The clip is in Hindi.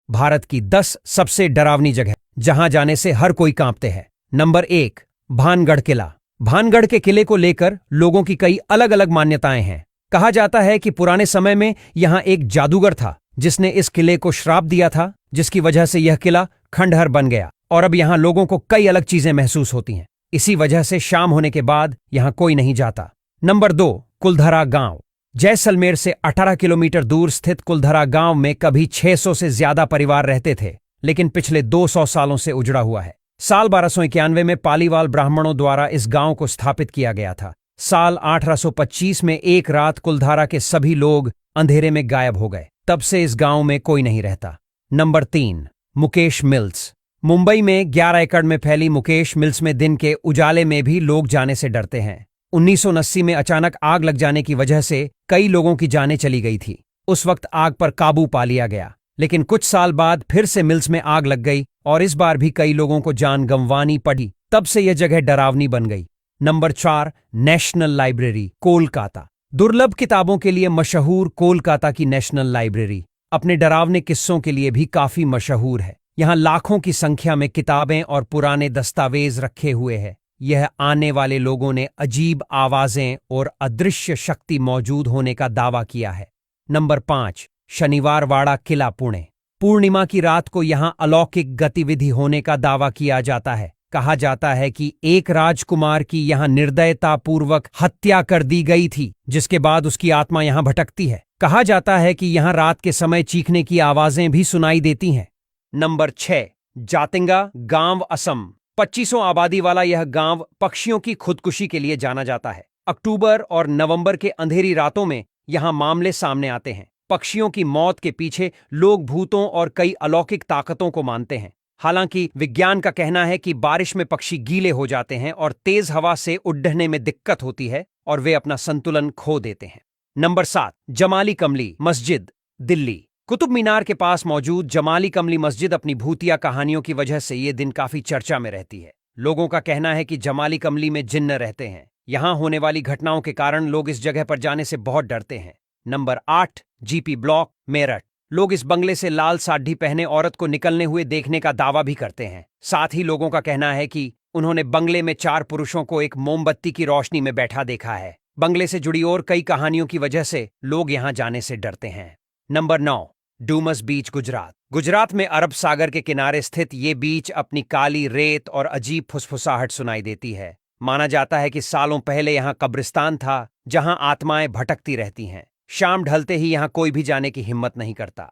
भारत की 10 सबसे डरावनी जगह जहां जाने से हर कोई कांपते हैं। नंबर 1, भानगढ़ किला। भानगढ़ के किले को लेकर लोगों की कई अलग अलग मान्यताएं हैं। कहा जाता है कि पुराने समय में यहां एक जादूगर था जिसने इस किले को श्राप दिया था, जिसकी वजह से यह किला खंडहर बन गया और अब यहां लोगों को कई अलग चीजें महसूस होती हैं। इसी वजह से शाम होने के बाद यहां कोई नहीं जाता। नंबर 2, कुलधरा गांव। जैसलमेर से 18 किलोमीटर दूर स्थित कुलधरा गांव में कभी 600 से ज्यादा परिवार रहते थे, लेकिन पिछले 200 सालों से उजड़ा हुआ है। साल 1291 में पालीवाल ब्राह्मणों द्वारा इस गांव को स्थापित किया गया था। साल 1825 में एक रात कुलधारा के सभी लोग अंधेरे में गायब हो गए। तब से इस गांव में कोई नहीं रहता। Number 3, Mukesh mills. मुंबई में 11 एकड़ में फैली मुकेश मिल्स में दिन के उजाले में भी लोग जाने से डरते हैं। 1980 में अचानक आग लग जाने की वजह से कई लोगों की जानें चली गई थी। उस वक्त आग पर काबू पा लिया गया, लेकिन कुछ साल बाद फिर से मिल्स में आग लग गई और इस बार भी कई लोगों को जान गंवानी पड़ी। तब से यह जगह डरावनी बन गई। Number 4, national library, Kolkata. दुर्लभ किताबों के लिए मशहूर कोलकाता की नेशनल लाइब्रेरी अपने डरावने किस्सों के लिए भी काफी मशहूर है। यहाँ लाखों की संख्या में किताबें और पुराने दस्तावेज रखे हुए हैं। यह आने वाले लोगों ने अजीब आवाजें और अदृश्य शक्ति मौजूद होने का दावा किया है। नंबर 5, शनिवारवाड़ा किला, पुणे। पूर्णिमा की रात को यहां अलौकिक गतिविधि होने का दावा किया जाता है। कहा जाता है कि एक राजकुमार की यहां निर्दयतापूर्वक हत्या कर दी गई थी, जिसके बाद उसकी आत्मा यहां भटकती है। कहा जाता है कि यहां रात के समय चीखने की आवाजें भी सुनाई देती हैं। नंबर 6, जातिंगा गांव, असम। 2500 आबादी वाला यह गांव पक्षियों की खुदकुशी के लिए जाना जाता है। अक्टूबर और नवंबर के अंधेरी रातों में यहां मामले सामने आते हैं। पक्षियों की मौत के पीछे लोग भूतों और कई अलौकिक ताकतों को मानते हैं। हालांकि विज्ञान का कहना है कि बारिश में पक्षी गीले हो जाते हैं और तेज हवा से उड़ने में दिक्कत होती है और वे अपना संतुलन खो देते हैं। नंबर 7, जमाली कमली मस्जिद, दिल्ली। कुतुब मीनार के पास मौजूद जमाली कमली मस्जिद अपनी भूतिया कहानियों की वजह से ये दिन काफी चर्चा में रहती है। लोगों का कहना है कि जमाली कमली में जिन्न रहते हैं। यहां होने वाली घटनाओं के कारण लोग इस जगह पर जाने से बहुत डरते हैं। Number 8, GP block, Meerut. लोग इस बंगले से लाल साड़ी पहने औरत को निकलने हुए देखने का दावा भी करते हैं। साथ ही लोगों का कहना है कि उन्होंने बंगले में 4 पुरुषों को एक मोमबत्ती की रोशनी में बैठा देखा है। बंगले से जुड़ी और कई कहानियों की वजह से लोग यहां जाने से डरते हैं। नंबर 9, डूमस बीच, गुजरात। गुजरात में अरब सागर के किनारे स्थित ये बीच अपनी काली रेत और अजीब फुसफुसाहट सुनाई देती है। माना जाता है कि सालों पहले यहां कब्रिस्तान था जहां आत्माएं भटकती रहती हैं। शाम ढलते ही यहां कोई भी जाने की हिम्मत नहीं करता।